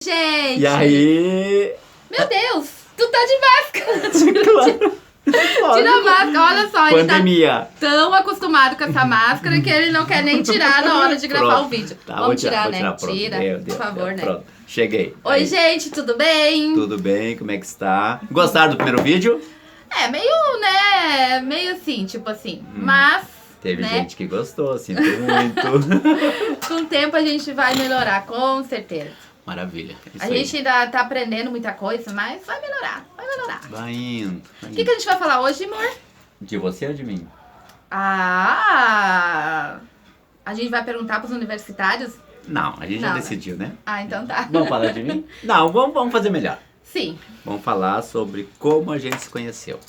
Gente! E aí? Meu Deus, tu tá de máscara! Claro. Tira a máscara, olha só, Pandemia. ele tá tão acostumado com essa máscara que ele não quer nem tirar na hora de gravar Pronto. o vídeo. Tá, Vamos vou tirar, né? pronto. Tira, Deu, por favor, né? Pronto, cheguei. Oi, Aí. gente, tudo bem? Tudo bem? Como é que está? Gostaram do primeiro vídeo? É, meio, né, meio assim, tipo assim, mas, Teve né, gente que gostou, sinto muito. com o tempo a gente vai melhorar, com certeza. Maravilha. Isso A aí. gente ainda tá aprendendo muita coisa, mas vai melhorar, vai melhorar. Vai indo. O que a gente vai falar hoje, amor? De você ou de mim? Ah, a gente vai perguntar pros universitários? Não, a gente já Não, né? decidiu, né? Ah, então tá. Vamos falar de mim? Não, vamos fazer melhor. Sim. Vamos falar sobre como a gente se conheceu.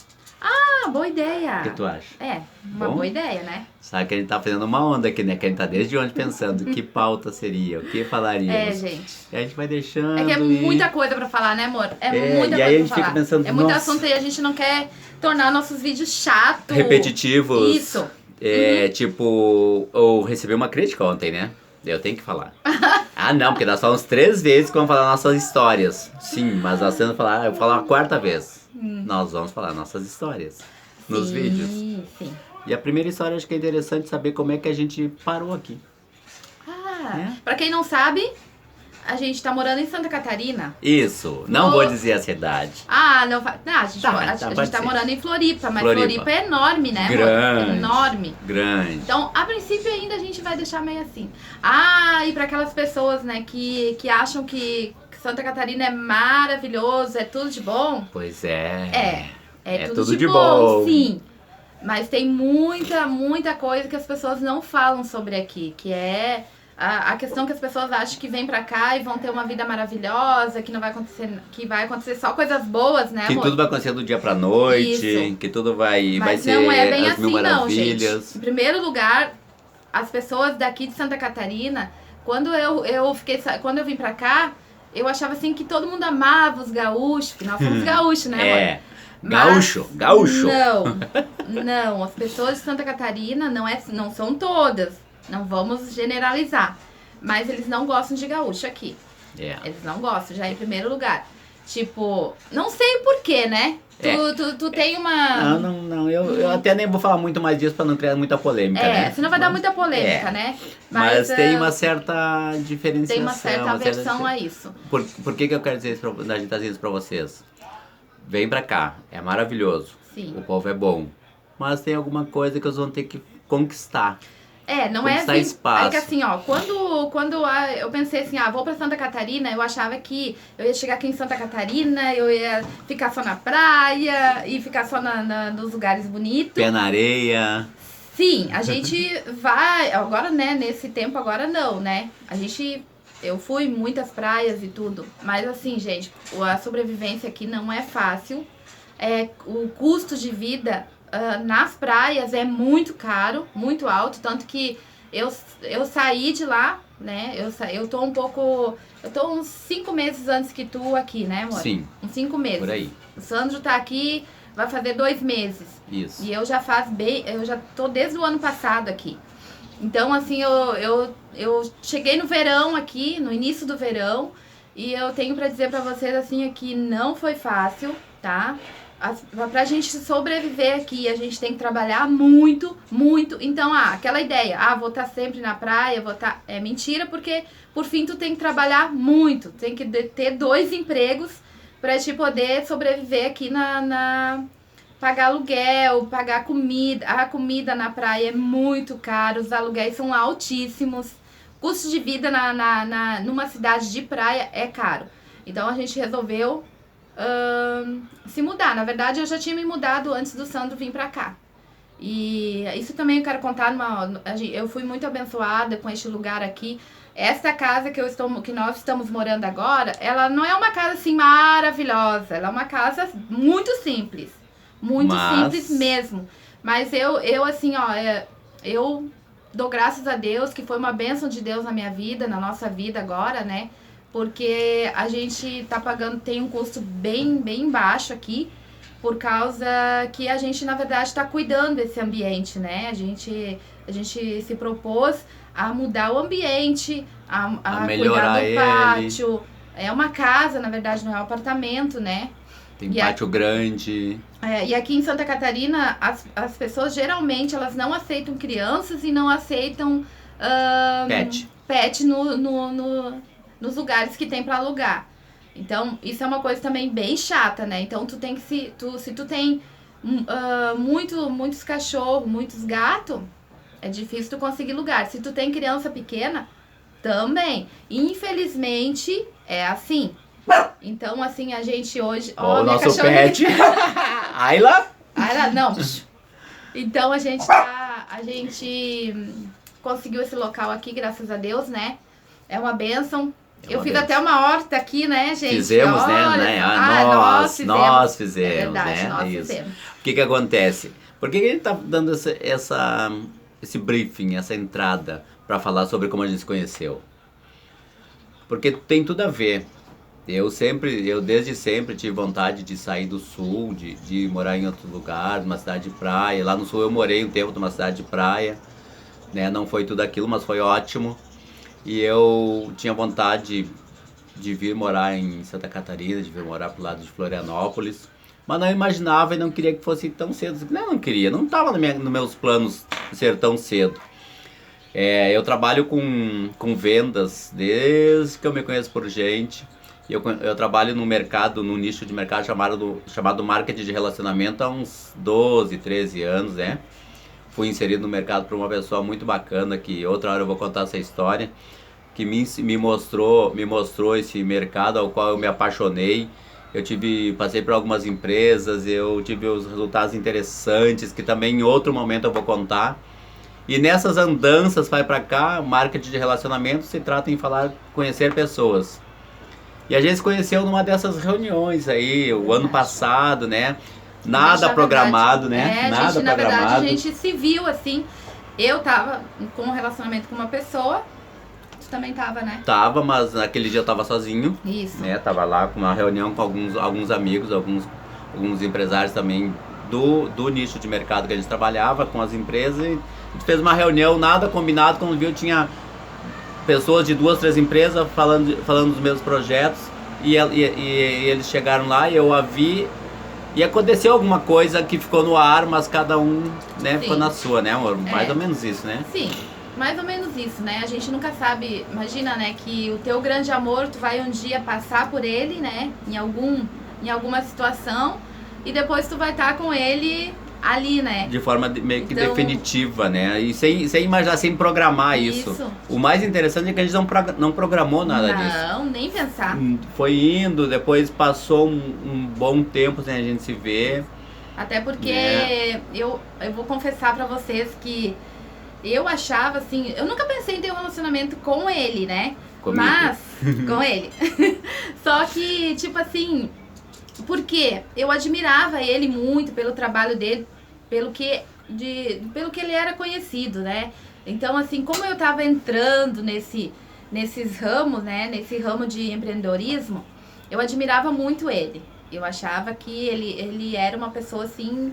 Ah, boa ideia. O que tu acha? É, uma Bom? boa ideia, né? Sabe que a gente tá fazendo uma onda aqui, né? Que a gente tá desde ontem pensando que pauta seria, o que falaríamos. É, gente. E a gente vai deixando. É que é e- muita coisa pra falar, né, amor? É É, muita e coisa aí a gente pra fica falar. pensando, É muito nossa. assunto e a gente não quer tornar nossos vídeos chatos. Repetitivos. Isso. É, tipo, eu recebi uma crítica ontem, né? Eu tenho que falar. Ah, não, porque nós falamos 3 vezes que vamos falar nossas histórias. Sim, mas nós temos que falar, eu vou falar uma 4ª vez. Nós vamos falar nossas histórias nos Sim, vídeos. Sim. E a primeira história, acho que é interessante saber como é que a gente parou aqui. Ah, pra quem não sabe, a gente tá morando em Santa Catarina. Isso, não Oh. vou dizer a cidade. Ah, não, não a gente, Tá, a tá, gente pode tá ser. morando em Floripa, mas Floripa. Floripa é enorme, né, amor? Grande. É enorme. Grande. Então, a princípio ainda a gente vai deixar meio assim. Ah, e para aquelas pessoas, né, que acham que Santa Catarina é maravilhoso, é tudo de bom. Pois é. É tudo de bom. sim. Mas tem muita coisa que as pessoas não falam sobre aqui, que é a questão que as pessoas acham que vêm pra cá e vão ter uma vida maravilhosa, que não vai acontecer, que vai acontecer só coisas boas, né, Que amor? tudo vai acontecer do dia pra noite, Isso. que tudo vai Mas ser não é bem as assim, mil não, maravilhas. gente. Em primeiro lugar, as pessoas daqui de Santa Catarina, quando quando eu vim pra cá, eu achava assim que todo mundo amava os gaúchos, que nós somos gaúchos, né, amor? É. Mas Gaúcho. Não, as pessoas de Santa Catarina não são todas, não vamos generalizar, mas eles não gostam de gaúcho aqui. É. Eles não gostam, já em primeiro lugar. Tipo, não sei porquê, né? Tu tem uma... Não, eu até nem vou falar muito mais disso pra não criar muita polêmica, né? senão vai dar muita polêmica, né? Mas tem ah, uma certa diferenciação. tem uma certa aversão a isso. Por que eu quero dizer isso a gente tá dizendo isso pra vocês? Vem pra cá, é maravilhoso. Sim. O povo é bom. Mas tem alguma coisa que eles vão ter que conquistar. Não é Conquistar assim. espaço. É que assim, ó, quando eu pensei assim, vou pra Santa Catarina, eu achava que eu ia chegar aqui em Santa Catarina, eu ia ficar só na praia e ficar só nos lugares bonitos. Pé na areia. Sim, a gente vai, agora, né, nesse tempo agora não, né? Eu fui em muitas praias e tudo, mas assim, gente, a sobrevivência aqui não é fácil. O custo de vida nas praias é muito caro, muito alto, tanto que eu saí de lá, né? Eu tô uns 5 meses antes que tu aqui, né, amor? Sim. Uns 5 meses. Por aí. O Sandro tá aqui, vai fazer 2 meses. Isso. E eu já tô desde o ano passado aqui. Então, assim, eu cheguei no verão aqui, no início do verão, e eu tenho pra dizer pra vocês, assim, que não foi fácil, tá? Pra gente sobreviver aqui, a gente tem que trabalhar muito, muito. Então, aquela ideia, vou estar sempre na praia, é mentira, porque, por fim, tu tem que trabalhar muito. Tem que ter 2 empregos pra te poder sobreviver aqui pagar aluguel, pagar comida. A comida na praia é muito cara, os aluguéis são altíssimos. Custo de vida numa cidade de praia é caro. Então a gente resolveu se mudar. Na verdade, eu já tinha me mudado antes do Sandro vir pra cá. E isso também eu quero contar. Eu fui muito abençoada com este lugar aqui. Esta casa que nós estamos morando agora, ela não é uma casa assim maravilhosa. Ela é uma casa muito simples. Muito simples mesmo. Mas eu assim, eu dou graças a Deus que foi uma bênção de Deus na minha vida, na nossa vida agora, né? Porque a gente tá pagando, tem um custo bem baixo aqui, por causa que a gente, na verdade, tá cuidando desse ambiente, né? A gente se propôs a mudar o ambiente, a melhorar cuidar do pátio, É uma casa, na verdade, não é um apartamento, né? Tem pátio grande. E aqui em Santa Catarina, as pessoas geralmente elas não aceitam crianças e não aceitam pet nos lugares que tem para alugar. Então, isso é uma coisa também bem chata, né? Então, tu tem que se tu tem muitos cachorros, muitos gatos, é difícil tu conseguir lugar. Se tu tem criança pequena, também. Infelizmente, é assim. Então, assim, a gente hoje... Ó, o nosso pet. Ayla? Ayla, não. Então, a gente conseguiu esse local aqui, graças a Deus, né? É uma bênção. Eu fiz até uma horta aqui, né, gente? Fizemos, olha, né? Nós fizemos, é verdade, né? nós Isso. fizemos. O que acontece? Por que a gente tá dando esse briefing, essa entrada para falar sobre como a gente se conheceu? Porque tem tudo a ver. Eu desde sempre tive vontade de sair do sul, de morar em outro lugar, numa cidade de praia. Lá no sul eu morei um tempo numa cidade de praia, né? Não foi tudo aquilo, mas foi ótimo. E eu tinha vontade de vir morar em Santa Catarina, de vir morar pro lado de Florianópolis. Mas não imaginava e não queria que fosse tão cedo. Não queria, não estava nos meus planos ser tão cedo. Eu trabalho com vendas desde que eu me conheço por gente. Eu trabalho no nicho de mercado chamado marketing de relacionamento há uns 12, 13 anos, né? Fui inserido no mercado por uma pessoa muito bacana, que outra hora eu vou contar essa história, que me mostrou esse mercado ao qual eu me apaixonei. Passei por algumas empresas, eu tive os resultados interessantes, que também em outro momento eu vou contar. E nessas andanças, vai pra cá, marketing de relacionamento se trata em conhecer pessoas. E a gente se conheceu numa dessas reuniões aí, o ano passado, né? Nada programado, né? Nada programado. Na verdade, a gente se viu assim. Eu tava com um relacionamento com uma pessoa. Tu também tava, né? Tava, mas naquele dia eu tava sozinho. Isso. Né? Tava lá com uma reunião com alguns amigos, alguns empresários também do nicho de mercado que a gente trabalhava com as empresas. E a gente fez uma reunião, nada combinado. Quando viu, tinha pessoas de 2, 3 empresas falando dos mesmos projetos. E eles chegaram lá e eu a vi. E aconteceu alguma coisa que ficou no ar, mas cada um, né, ficou na sua, né, amor? Mais ou menos isso, né? Sim, mais ou menos isso, né? A gente nunca sabe, imagina, né, que o teu grande amor, tu vai um dia passar por ele, né, em alguma situação, e depois tu vai estar com ele ali, né? De forma meio que definitiva, né? E sem imaginar, sem programar isso. O mais interessante é que a gente não programou nada disso. Não, nem pensar. Foi indo, depois passou um bom tempo sem a gente se ver. Até porque eu vou confessar pra vocês que eu achava assim, eu nunca pensei em ter um relacionamento com ele, né? Comigo. Mas, com ele. Só que, tipo assim, porque eu admirava ele muito pelo trabalho dele, pelo que ele era conhecido, né? Então, assim, como eu tava entrando nesses ramos, né? Nesse ramo de empreendedorismo, eu admirava muito ele. Eu achava que ele era uma pessoa, assim,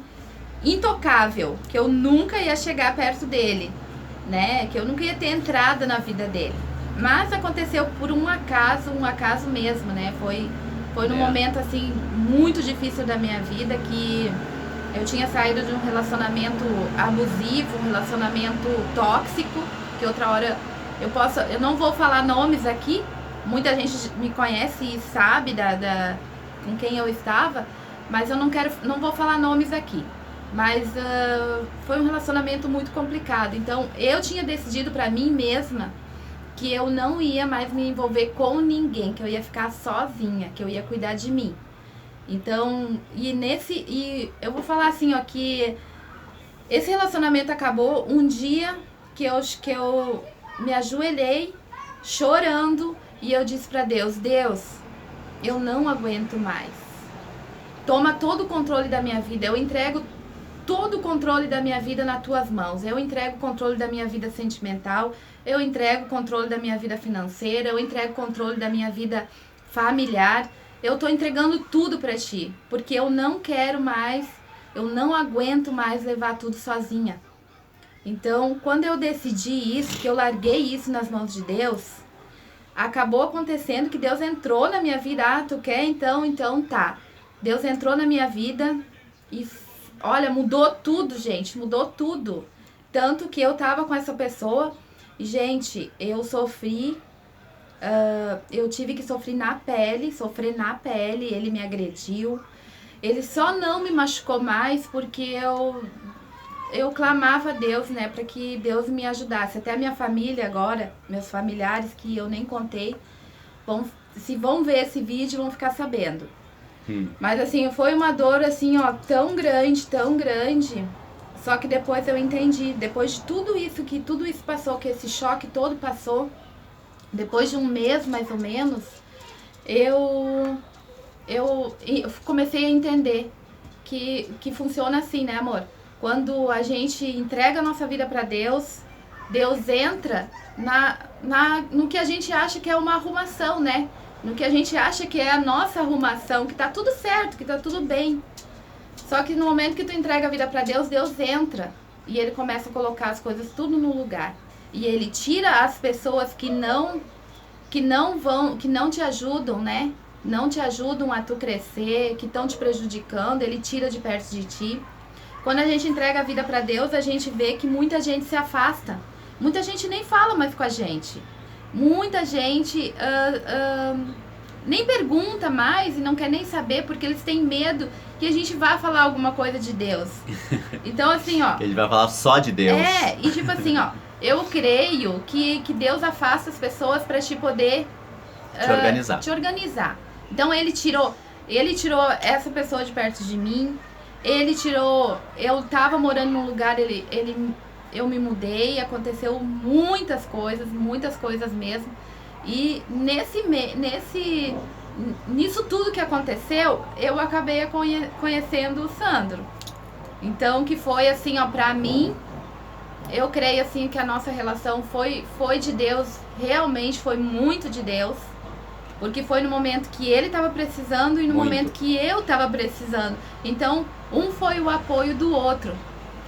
intocável, que eu nunca ia chegar perto dele, né? Que eu nunca ia ter entrada na vida dele. Mas aconteceu por um acaso mesmo, né? Foi num momento, assim, muito difícil da minha vida, que eu tinha saído de um relacionamento abusivo, um relacionamento tóxico, que outra hora eu não vou falar nomes aqui, muita gente me conhece e sabe com quem eu estava, mas eu não vou falar nomes aqui. Mas foi um relacionamento muito complicado. Então, eu tinha decidido pra mim mesma que eu não ia mais me envolver com ninguém, que eu ia ficar sozinha, que eu ia cuidar de mim. Então, e eu vou falar assim, ó, que esse relacionamento acabou um dia que eu me ajoelhei chorando e eu disse pra Deus, eu não aguento mais. Toma todo o controle da minha vida, eu entrego todo o controle da minha vida nas tuas mãos. Eu entrego o controle da minha vida sentimental, eu entrego o controle da minha vida financeira, eu entrego o controle da minha vida familiar. Eu tô entregando tudo pra ti, porque eu não quero mais, eu não aguento mais levar tudo sozinha. Então, quando eu decidi isso, que eu larguei isso nas mãos de Deus, acabou acontecendo que Deus entrou na minha vida. Ah, tu quer? Então tá. Deus entrou na minha vida e, olha, mudou tudo, gente, mudou tudo. Tanto que eu tava com essa pessoa e, gente, eu sofri, eu tive que sofrer na pele, ele me agrediu. Ele só não me machucou mais porque eu clamava a Deus, né, para que Deus me ajudasse. Até a minha família agora, meus familiares, que eu nem contei, se vão ver esse vídeo, vão ficar sabendo. Mas assim, foi uma dor assim, ó, tão grande. Só que depois eu entendi, depois de tudo isso passou, que esse choque todo passou, depois de um mês mais ou menos, eu comecei a entender que funciona assim, né, amor? Quando a gente entrega a nossa vida para Deus, Deus entra no que a gente acha que é uma arrumação, né? No que a gente acha que é a nossa arrumação, que tá tudo certo, que tá tudo bem. Só que no momento que tu entrega a vida para Deus, Deus entra e Ele começa a colocar as coisas tudo no lugar. E Ele tira as pessoas que não te ajudam, né? Não te ajudam a tu crescer, que estão te prejudicando, Ele tira de perto de ti. Quando a gente entrega a vida para Deus, a gente vê que muita gente se afasta. Muita gente nem fala mais com a gente. Muita gente nem pergunta mais e não quer nem saber, porque eles têm medo que a gente vá falar alguma coisa de Deus. Então, assim, ó... Ele vai falar só de Deus. E tipo assim, ó, eu creio que Deus afasta as pessoas para te poder... Te organizar. Então, ele tirou essa pessoa de perto de mim. Eu tava morando num lugar, eu me mudei, aconteceu muitas coisas mesmo. E nisso tudo que aconteceu, eu acabei conhecendo o Sandro. Então, que foi assim, ó, pra mim, eu creio assim que a nossa relação foi de Deus, realmente foi muito de Deus. Porque foi no momento que ele estava precisando e no momento que eu estava precisando. Então, um foi o apoio do outro.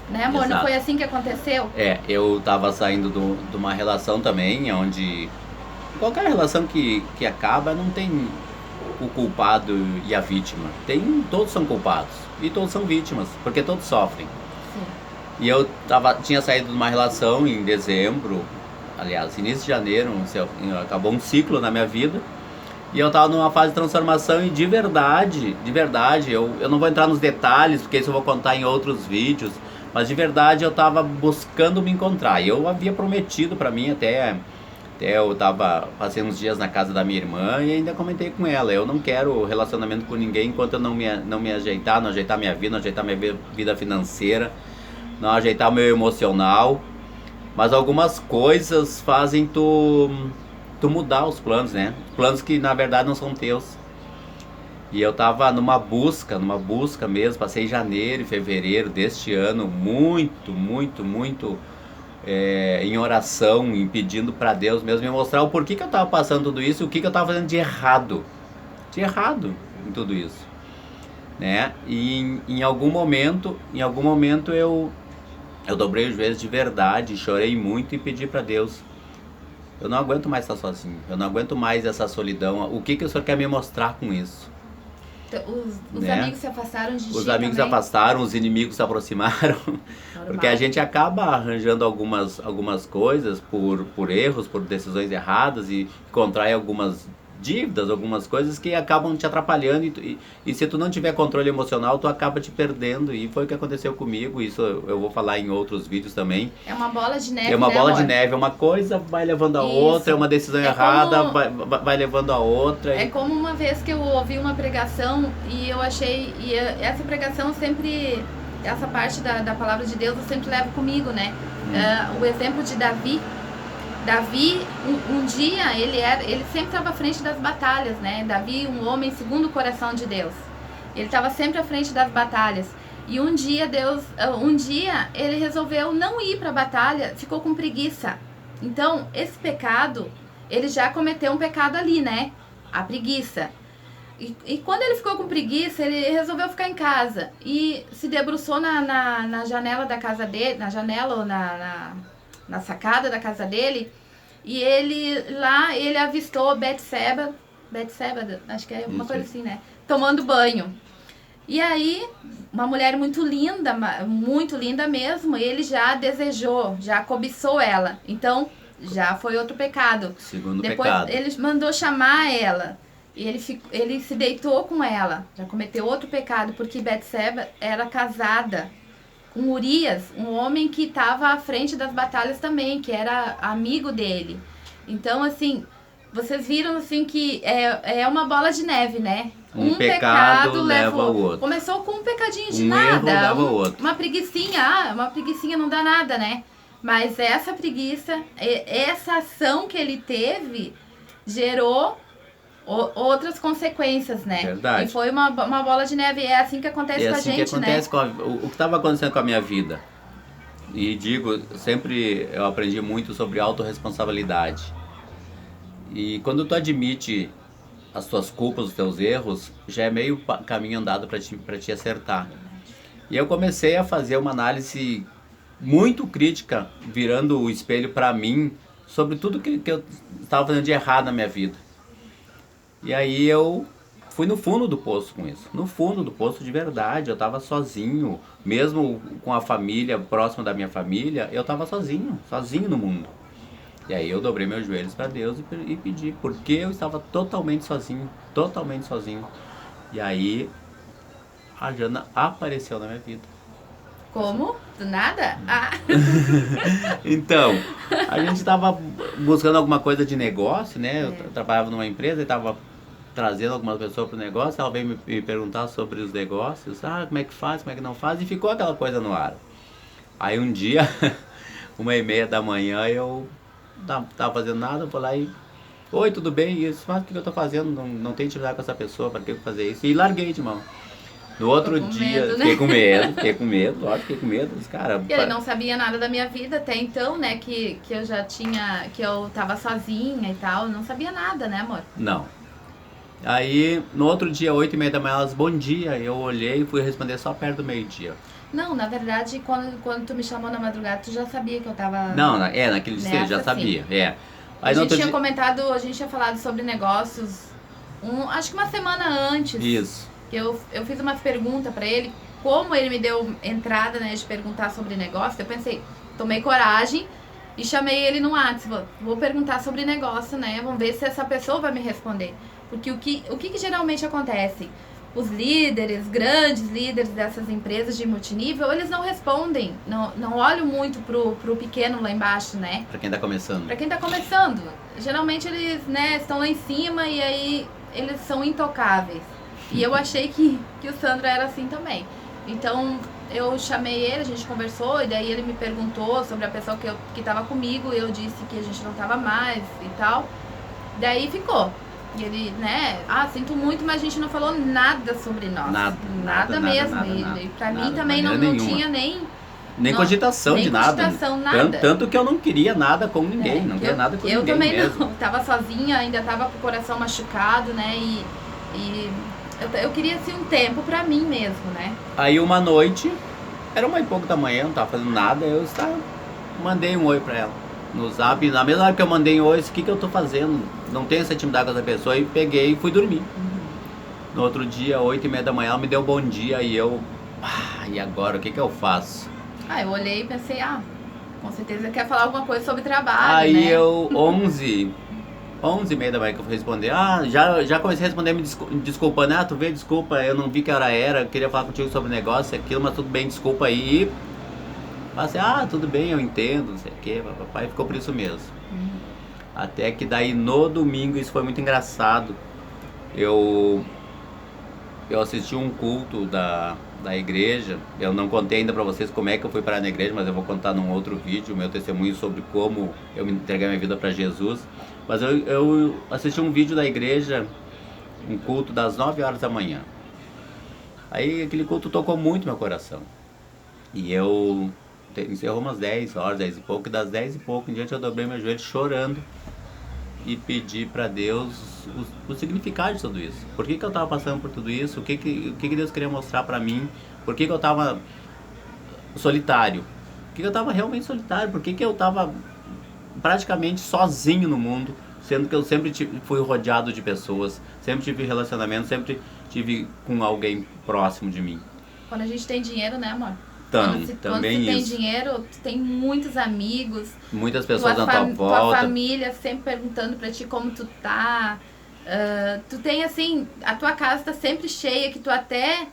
Né, amor? Exato. Não foi assim que aconteceu? Eu tava saindo de uma relação também, onde qualquer relação que acaba não tem o culpado e a vítima. Todos são culpados e todos são vítimas, porque todos sofrem. Sim. E eu tinha saído de uma relação em dezembro, aliás, início de janeiro, acabou um ciclo na minha vida. E eu tava numa fase de transformação e de verdade, eu não vou entrar nos detalhes, porque isso eu vou contar em outros vídeos, mas de verdade eu tava buscando me encontrar. E eu havia prometido pra mim até eu passei uns dias na casa da minha irmã e ainda comentei com ela, eu não quero relacionamento com ninguém enquanto eu não me ajeitar, não ajeitar minha vida, não ajeitar minha vida financeira, não ajeitar o meu emocional. Mas algumas coisas fazem tu mudar os planos, né? Planos que na verdade não são teus. E eu tava numa busca mesmo, passei janeiro e fevereiro deste ano muito em oração, em pedindo pra Deus mesmo me mostrar o porquê que eu tava passando tudo isso, o que eu tava fazendo de errado em tudo isso, né? E em algum momento eu dobrei os joelhos de verdade, chorei muito e pedi pra Deus: eu não aguento mais estar sozinho, eu não aguento mais essa solidão, o que o Senhor quer me mostrar com isso? Os né? Amigos se afastaram de ti. Os amigos se afastaram, os inimigos se aproximaram. Normal. Porque a gente acaba arranjando algumas coisas por erros, por decisões erradas e contrai algumas dívidas, algumas coisas que acabam te atrapalhando e se tu não tiver controle emocional, tu acaba te perdendo, e foi o que aconteceu comigo. Isso eu vou falar em outros vídeos também. É uma bola de neve, É uma bola de neve, uma coisa vai levando a outra, é uma decisão errada, vai levando a outra. É como uma vez que eu ouvi uma pregação e eu achei, essa pregação sempre, essa parte da palavra de Deus eu sempre levo comigo, né? O exemplo de Davi, um dia, ele sempre estava à frente das batalhas, né? Davi, um homem segundo o coração de Deus. Ele estava sempre à frente das batalhas. E um dia ele resolveu não ir para a batalha, ficou com preguiça. Então, esse pecado, ele já cometeu um pecado ali, né? A preguiça. E quando ele ficou com preguiça, ele resolveu ficar em casa. E se debruçou na janela da casa dele, na janela ou na sacada da casa dele, E ele avistou Betseba, acho que é uma coisa assim, né? Tomando banho. E aí, uma mulher muito linda mesmo, ele já desejou, já cobiçou ela. Então, já foi outro pecado. Segundo Depois, pecado. ele mandou chamar ela. E ele se deitou com ela. Já cometeu outro pecado, porque Betseba era casada com Urias, um homem que estava à frente das batalhas também, que era amigo dele. Então, assim, vocês viram assim que é uma bola de neve, né? Um pecado leva ao outro. Começou com um pecadinho de Um nada. erro leva ao outro. Uma preguicinha não dá nada, né? Mas essa preguiça, essa ação que ele teve, gerou outras consequências, né? Verdade. E foi uma bola de neve. É assim que acontece com a gente, que acontece né? o que estava acontecendo com a minha vida. E digo, sempre eu aprendi muito sobre autorresponsabilidade. E quando tu admite as tuas culpas, os teus erros, já é meio caminho andado para te acertar. E eu comecei a fazer uma análise muito crítica, virando o espelho para mim, sobre tudo que eu estava fazendo de errado na minha vida. E aí eu fui no fundo do poço com isso. No fundo do poço de verdade. Eu estava sozinho. Mesmo com a família, próxima da minha família, eu estava sozinho no mundo. E aí eu dobrei meus joelhos para Deus e pedi. Porque eu estava totalmente sozinho. E aí a Jana apareceu na minha vida. Como? Do nada? Então, a gente estava buscando alguma coisa de negócio, né? Eu trabalhava numa empresa e estava trazendo algumas pessoas para o negócio. Ela veio me perguntar sobre os negócios. Como é que faz, como é que não faz? E ficou aquela coisa no ar. Aí um dia, 1h30 da manhã, eu não estava fazendo nada. Eu fui lá e... Oi, tudo bem? E eu disse, mas o que eu estou fazendo? Não tenho intimidade com essa pessoa, para que eu fazer isso? E larguei de mão. No outro dia, medo, né? fiquei com medo, lógico, fiquei com medo. Cara, ele não sabia nada da minha vida até então, né? Que eu já tinha, que eu tava sozinha e tal. Não sabia nada, né, amor? Não. Aí, no outro dia, 8h30 da manhã, elas, bom dia. Eu olhei e fui responder só perto do meio-dia. Não, na verdade, quando tu me chamou na madrugada, tu já sabia que eu tava... Não, naquele dia, já sabia, Aí, a gente tinha comentado, a gente tinha falado sobre negócios, acho que uma semana antes. Isso. Eu fiz umas perguntas pra ele, como ele me deu entrada, né, de perguntar sobre negócio, eu pensei, tomei coragem e chamei ele no WhatsApp, vou perguntar sobre negócio, né, vamos ver se essa pessoa vai me responder. Porque o que geralmente acontece? Os líderes, grandes líderes dessas empresas de multinível, eles não respondem, não olham muito pro pequeno lá embaixo, né? Pra quem tá começando. Pra quem tá começando. Geralmente eles, né, estão lá em cima e aí eles são intocáveis. E eu achei que o Sandro era assim também. Então, eu chamei ele, a gente conversou, e daí ele me perguntou sobre a pessoa que tava comigo, e eu disse que a gente não tava mais e tal. Daí ficou. E ele, né, sinto muito, mas a gente não falou nada sobre nós. Nada mesmo. Nada, e pra mim também não tinha nem cogitação de nada. Nada. Tanto que eu não queria nada com ninguém, não queria nada com ninguém. Eu também mesmo. não, tava sozinha, ainda tava com o coração machucado, né, e eu queria, assim, um tempo pra mim mesmo, né. Aí uma noite, era 1h pouco da manhã, não tava fazendo nada, eu mandei um oi pra ela no Zap. Na mesma hora que eu mandei um oi, o que eu tô fazendo? Não tenho essa intimidade com essa pessoa, e peguei e fui dormir. No outro dia, 8h30 da manhã, ela me deu bom dia e eu... e agora, o que eu faço? Eu olhei e pensei, com certeza quer falar alguma coisa sobre trabalho, aí, né? Eu, 11h30 da manhã que eu fui responder, já comecei a responder me desculpando, tu vê, desculpa, eu não vi que hora era, eu queria falar contigo sobre negócio, aquilo, mas tudo bem, desculpa aí. E passei, tudo bem, eu entendo, não sei o que, papai, ficou por isso mesmo. Até que daí no domingo, isso foi muito engraçado, eu assisti um culto da igreja. Eu não contei ainda pra vocês como é que eu fui parar na igreja, mas eu vou contar num outro vídeo, meu testemunho sobre como eu me entreguei minha vida pra Jesus. Mas eu assisti um vídeo da igreja, um culto das 9 horas da manhã. Aí aquele culto tocou muito meu coração. E eu encerrou umas 10 horas, 10 e pouco, e das 10 e pouco em diante eu dobrei meu joelho chorando e pedi para Deus o significado de tudo isso. Por que eu estava passando por tudo isso? O que Deus queria mostrar para mim? Por que eu estava solitário? Por que eu estava realmente solitário? Por que eu estava praticamente sozinho no mundo, sendo que eu sempre fui rodeado de pessoas, sempre tive relacionamento, sempre tive com alguém próximo de mim. Quando a gente tem dinheiro, né, amor? Então, Quando também você tem isso. dinheiro, tu tem muitos amigos. Muitas pessoas na tua Tua volta. família sempre perguntando pra ti como tu tá. Tu tem, assim, a tua casa tá sempre cheia, que tu até...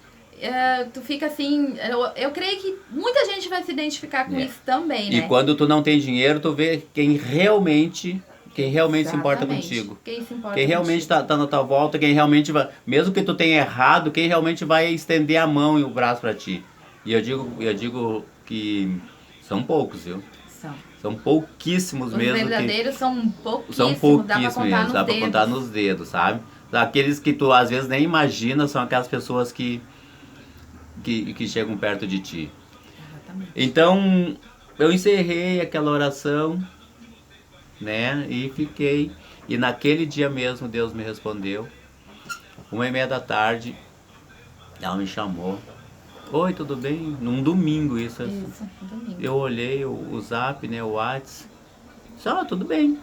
tu fica assim... Eu creio que muita gente vai se identificar com isso também, né? E quando tu não tem dinheiro, tu vê quem realmente se importa contigo. Quem realmente tá na tua volta, quem realmente vai... Mesmo que tu tenha errado, quem realmente vai estender a mão e o braço pra ti. E eu digo que são poucos, viu? São pouquíssimos Os mesmo. Os verdadeiros são pouquíssimos. São pouquíssimos mesmo, dá pra contar nos dedos, sabe? Aqueles que tu às vezes nem imagina são aquelas pessoas que chegam perto de ti. Exatamente. Então, eu encerrei aquela oração, né? E fiquei. E naquele dia mesmo Deus me respondeu. 1h30 da tarde, ela me chamou. Oi, tudo bem? Num domingo isso. Domingo. Eu olhei o zap, né? O WhatsApp. Só, tudo bem.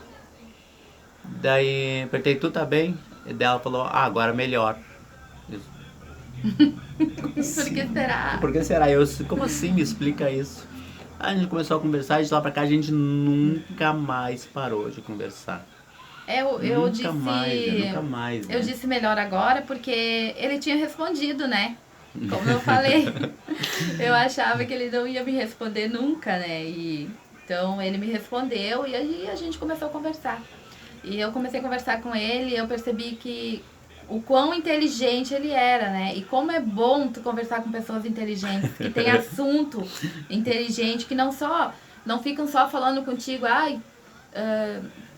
Daí, apertei, tu tá bem? E daí ela falou, agora melhor. Por que será? Por que será? Como assim? Me explica isso. Aí a gente começou a conversar e de lá pra cá a gente nunca mais parou de conversar. Eu disse... nunca mais. Eu disse melhor agora porque ele tinha respondido, né? Como eu falei. Eu achava que ele não ia me responder nunca, né? Então ele me respondeu e aí a gente começou a conversar. E eu comecei a conversar com ele e eu percebi que o quão inteligente ele era, né? E como é bom tu conversar com pessoas inteligentes, que tem assunto inteligente, que não ficam só falando contigo,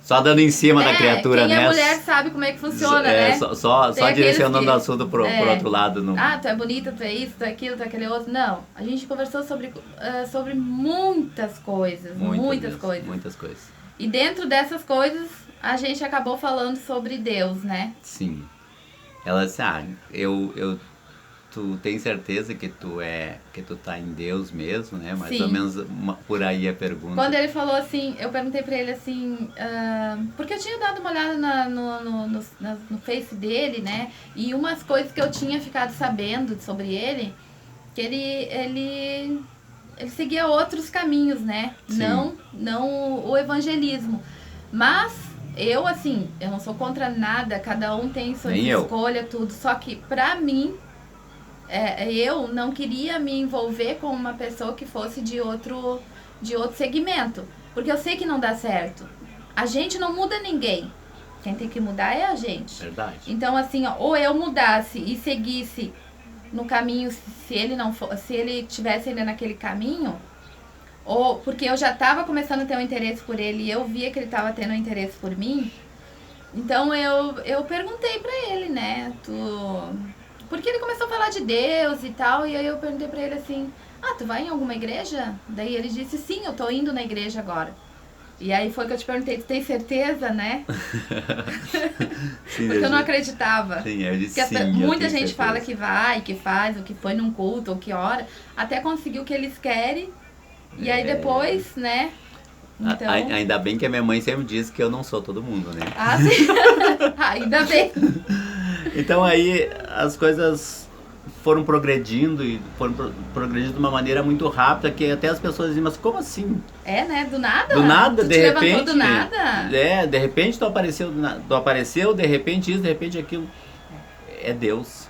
só dando em cima da criatura, quem né? Quem é mulher sabe como é que funciona, né? Só direcionando o assunto pro outro lado. Não. Tu é bonita, tu é isso, tu é aquilo, tu é aquele outro. Não, a gente conversou sobre muitas coisas, muitas coisas. E dentro dessas coisas, a gente acabou falando sobre Deus, né? Sim. Ela disse, tu tem certeza que tu tá em Deus mesmo, né? Mais ou menos por aí a pergunta. Quando ele falou assim, eu perguntei pra ele assim, porque eu tinha dado uma olhada no Face dele, né? E umas coisas que eu tinha ficado sabendo sobre ele, que ele seguia outros caminhos, né? Não o evangelismo. Mas eu não sou contra nada, cada um tem sua escolha, tudo. Só que pra mim, eu não queria me envolver com uma pessoa que fosse de outro segmento. Porque eu sei que não dá certo. A gente não muda ninguém. Quem tem que mudar é a gente. Verdade. Então, assim, ou eu mudasse e seguisse no caminho, se ele tivesse ainda naquele caminho, ou porque eu já estava começando a ter um interesse por ele e eu via que ele estava tendo um interesse por mim. Então, eu perguntei pra ele, né? Porque ele começou a falar de Deus e tal, e aí eu perguntei pra ele assim, tu vai em alguma igreja? Daí ele disse, sim, eu tô indo na igreja agora. E aí foi que eu te perguntei, tu tem certeza, né? Sim, porque eu não acreditava. Sim, eu disse porque sim, muita gente fala que vai, que faz, ou que foi num culto, ou que ora, até conseguir o que eles querem, e aí depois, né? Então... Ainda bem que a minha mãe sempre diz que eu não sou todo mundo, né? Sim. Ainda bem. Então aí as coisas foram progredindo de uma maneira muito rápida, que até as pessoas dizem, mas como assim? Né? Do nada? Do nada, tu de repente. Levantou do nada? De repente tu apareceu, de repente isso, de repente aquilo. É Deus.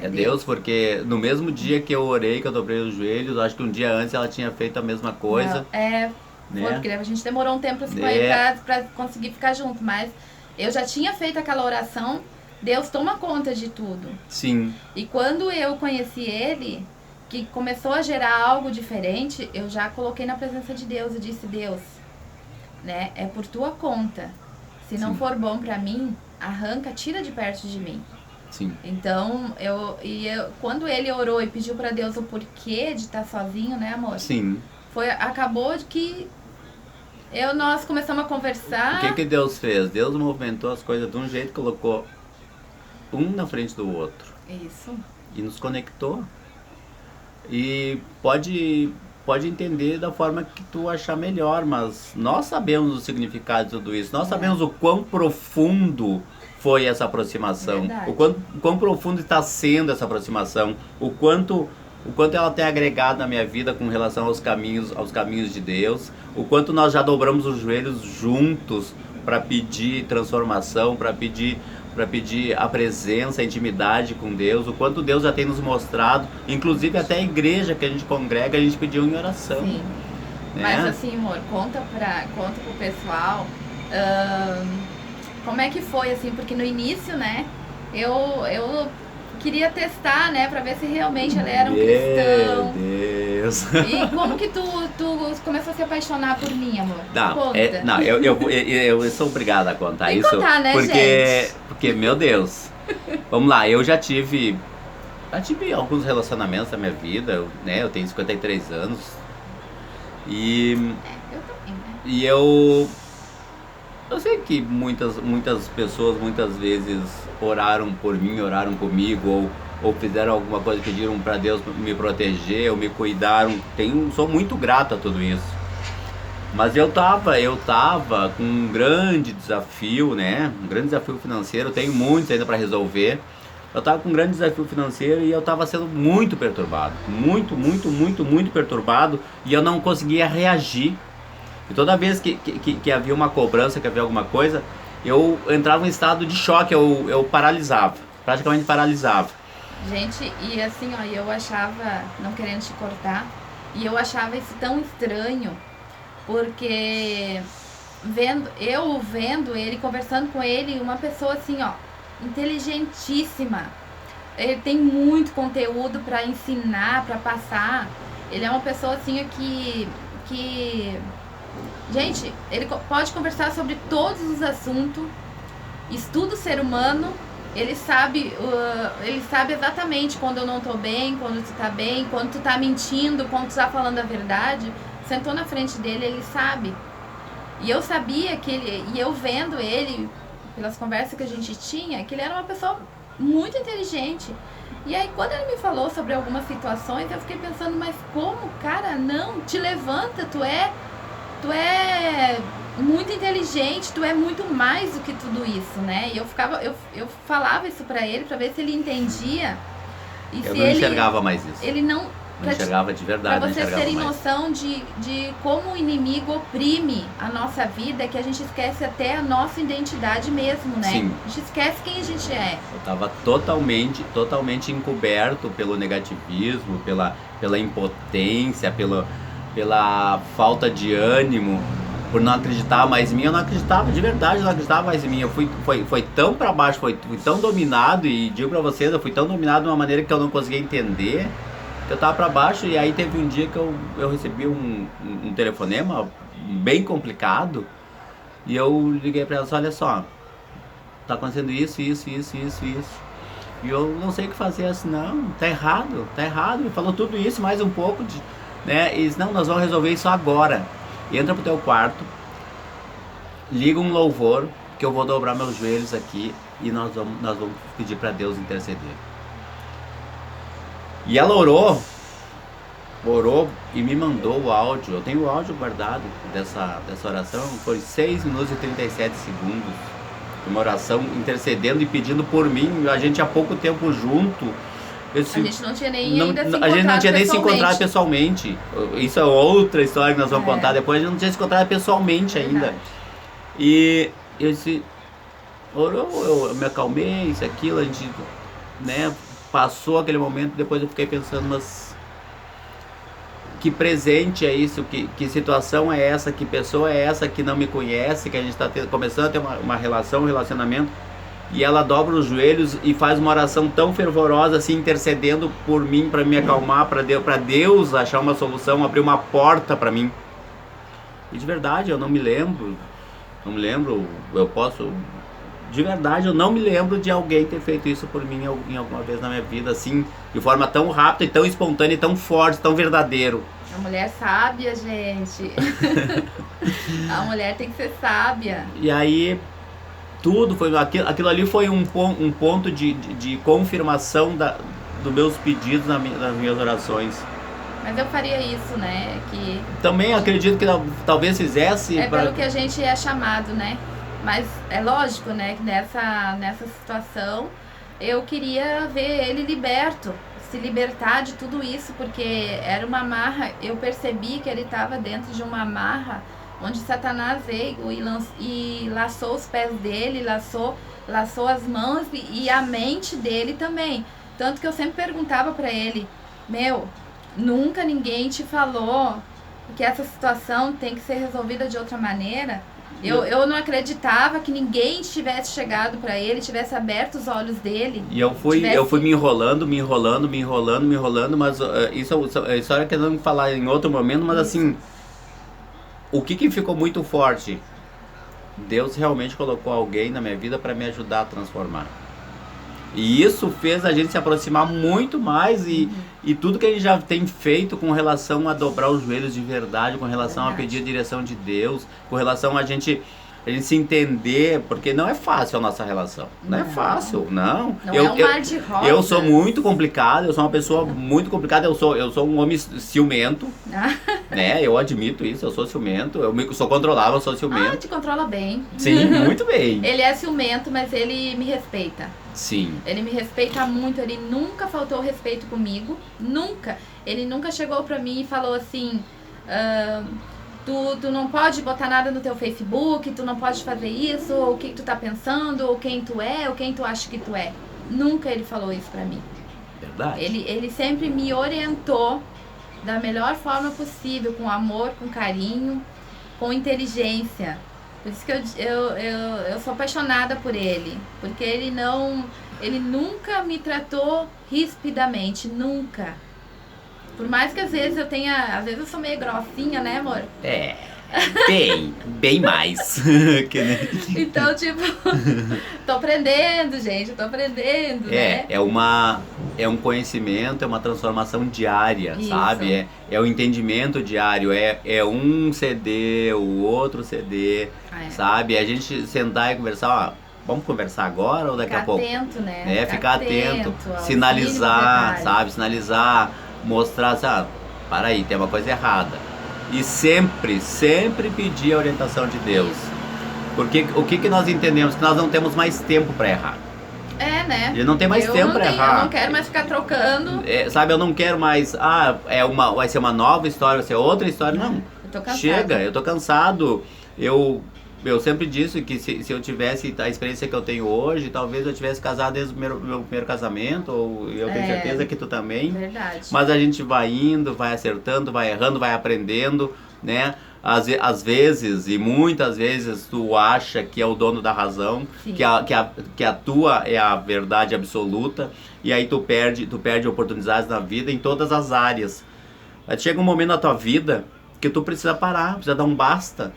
É Deus, porque no mesmo dia que eu orei, que eu dobrei os joelhos, acho que um dia antes ela tinha feito a mesma coisa. Né? Porque a gente demorou um tempo pra se conhecer, pra conseguir ficar junto, mas eu já tinha feito aquela oração. Deus toma conta de tudo. Sim. E quando eu conheci ele, que começou a gerar algo diferente, eu já coloquei na presença de Deus e disse, Deus, né, é por tua conta. Se não for bom pra mim, arranca, tira de perto de mim. Sim. Então, quando ele orou e pediu pra Deus o porquê de estar sozinho, né, amor? Sim. Acabou de que nós começamos a conversar. O que Deus fez? Deus movimentou as coisas de um jeito, colocou um na frente do outro. Isso. E nos conectou. E pode pode entender da forma que tu achar melhor, mas nós sabemos o significado de tudo isso, nós sabemos o quão profundo foi essa aproximação, o quão profundo está sendo essa aproximação, o quanto ela tem agregado na minha vida com relação aos caminhos de Deus, o quanto nós já dobramos os joelhos juntos para pedir transformação, para pedir a presença, a intimidade com Deus, o quanto Deus já tem nos mostrado, inclusive até a igreja que a gente congrega, a gente pediu em oração. Sim. Né? Mas assim, amor, conta pro pessoal como é que foi, assim, porque no início, né, eu queria testar, né, pra ver se realmente ela era um cristão. Meu Deus. E como que tu começou a se apaixonar por mim, amor? Não, eu sou obrigado a contar tem isso. Tem que contar, né, gente? Porque, meu Deus. Vamos lá, eu já tive alguns relacionamentos na minha vida, né, eu tenho 53 anos. E... eu também, né? E eu sei que muitas pessoas, muitas vezes, oraram por mim, oraram comigo, ou fizeram alguma coisa, pediram para Deus me proteger, ou me cuidaram. Sou muito grato a tudo isso. Mas eu tava com um grande desafio, né? Um grande desafio financeiro, tenho muitos ainda para resolver. Eu tava com um grande desafio financeiro e eu tava sendo muito perturbado. Muito perturbado, e eu não conseguia reagir. E toda vez que havia uma cobrança, que havia alguma coisa, eu entrava em estado de choque, eu paralisava, praticamente paralisava. Gente, e assim, ó, eu achava, não querendo te cortar, e eu achava isso tão estranho, porque vendo ele, conversando com ele, uma pessoa assim, ó, inteligentíssima, ele tem muito conteúdo para ensinar, para passar, ele é uma pessoa assim que gente, ele pode conversar sobre todos os assuntos, estuda o ser humano, ele sabe exatamente quando eu não tô bem, quando tu tá bem, quando tu tá mentindo, quando tu tá falando a verdade. Sentou na frente dele, ele sabe. E eu sabia e eu vendo ele, pelas conversas que a gente tinha, que ele era uma pessoa muito inteligente. E aí quando ele me falou sobre algumas situações, eu fiquei pensando, mas como, cara, não, te levanta, tu é muito inteligente, tu é muito mais do que tudo isso, né? E eu falava isso pra ele, pra ver se ele entendia. E eu se não enxergava mais isso. Ele não enxergava de verdade. Pra vocês terem noção de como o inimigo oprime a nossa vida, que a gente esquece até a nossa identidade mesmo, né? Sim. A gente esquece quem a gente é. Eu tava totalmente encoberto pelo negativismo, pela impotência, pela falta de ânimo, por não acreditar mais em mim. Eu não acreditava, de verdade, eu não acreditava mais em mim. Eu fui tão pra baixo, fui tão dominado, e digo pra vocês, eu fui tão dominado de uma maneira que eu não conseguia entender, que eu tava pra baixo. E aí teve um dia que eu recebi um telefonema bem complicado, e eu liguei pra ela, olha só, tá acontecendo isso. E eu não sei o que fazer, assim, não, tá errado. Me falou tudo isso, mais um pouco, né? E disse, não, nós vamos resolver isso agora. Entra pro teu quarto, liga um louvor, que eu vou dobrar meus joelhos aqui, e nós vamos pedir para Deus interceder. E ela orou e me mandou o áudio. Eu tenho o áudio guardado dessa oração. Foi 6 minutos e 37 segundos. Uma oração intercedendo e pedindo por mim. A gente há pouco tempo junto. A gente não tinha nem se encontrado pessoalmente. Isso é outra história que nós vamos contar depois. A gente não tinha se encontrado pessoalmente ainda. E eu disse, orou, eu me acalmei, isso, aquilo, a gente, né, passou aquele momento. Depois eu fiquei pensando, mas que presente é isso, que situação é essa, que pessoa é essa que não me conhece, que a gente está começando a ter um relacionamento, e ela dobra os joelhos e faz uma oração tão fervorosa, assim, intercedendo por mim, para me acalmar, para Deus achar uma solução, abrir uma porta para mim. E de verdade, eu não me lembro, de verdade, eu não me lembro de alguém ter feito isso por mim em alguma vez na minha vida, assim, de forma tão rápida e tão espontânea e tão forte, tão verdadeiro. A mulher sábia, gente. A mulher tem que ser sábia. E aí, tudo foi, aquilo ali foi um ponto de confirmação dos meus pedidos nas minhas orações. Mas eu faria isso, né? Que Também acredito que talvez fizesse... é pelo que a gente é chamado, né? Mas é lógico, né? Que nessa situação eu queria ver ele liberto, se libertar de tudo isso, porque era uma amarra. Eu percebi que ele estava dentro de uma amarra onde Satanás veio e laçou os pés dele, laçou as mãos e a mente dele também. Tanto que eu sempre perguntava para ele, nunca ninguém te falou que essa situação tem que ser resolvida de outra maneira? Eu não acreditava que ninguém tivesse chegado para ele, tivesse aberto os olhos dele. E eu fui me enrolando, mas isso é história que eu não falar em outro momento, mas assim, o que ficou muito forte? Deus realmente colocou alguém na minha vida para me ajudar a transformar. E isso fez a gente se aproximar muito mais e tudo que a gente já tem feito com relação a dobrar os joelhos de verdade, com relação a pedir a direção de Deus, com relação a gente se entender, porque não é fácil a nossa relação. Não é fácil, não. Não é um mar de rosas. Eu sou muito complicado, eu sou uma pessoa muito complicada, eu sou um homem ciumento, né? Eu admito isso, eu sou ciumento, eu sou controlável, eu sou ciumento. Te controla bem. Sim, muito bem. Ele é ciumento, mas ele me respeita. Sim. Ele me respeita muito, ele nunca faltou respeito comigo, nunca. Ele nunca chegou pra mim e falou assim... Tu não pode botar nada no teu Facebook, tu não pode fazer isso, ou o que tu tá pensando, ou quem tu é, ou quem tu acha que tu é. Nunca ele falou isso pra mim. Verdade. Ele sempre me orientou da melhor forma possível, com amor, com carinho, com inteligência. Por isso que eu sou apaixonada por ele, porque ele nunca me tratou rispidamente, nunca. Por mais que às vezes eu sou meio grossinha, né, amor? É, bem mais. Então, tipo, tô aprendendo, gente, tô aprendendo, né? É um conhecimento, é uma transformação diária, Isso. sabe? É um entendimento diário, é um CD, o outro CD, sabe? A gente sentar e conversar, vamos conversar agora ou daqui a pouco? Ficar atento, né? Ficar atento, sinalizar, sabe? Sinalizar, mostrar, sabe? Para aí, tem uma coisa errada. E sempre pedir a orientação de Deus. Porque o que nós entendemos? Que nós não temos mais tempo para errar. Né? A gente não tem mais tempo para errar. Eu não quero mais ficar trocando. Sabe, eu não quero mais, vai ser uma nova história, vai ser outra história. Não, eu tô cansado. Chega, eu tô cansado. Eu sempre disse que se eu tivesse a experiência que eu tenho hoje, talvez eu tivesse casado desde o meu primeiro casamento, ou eu tenho certeza que tu também. Verdade. Mas a gente vai indo, vai acertando, vai errando, vai aprendendo, né? Às vezes, e muitas vezes, tu acha que é o dono da razão, que a tua é a verdade absoluta, e aí tu perde oportunidades na vida em todas as áreas. Chega um momento na tua vida que tu precisa parar, precisa dar um basta.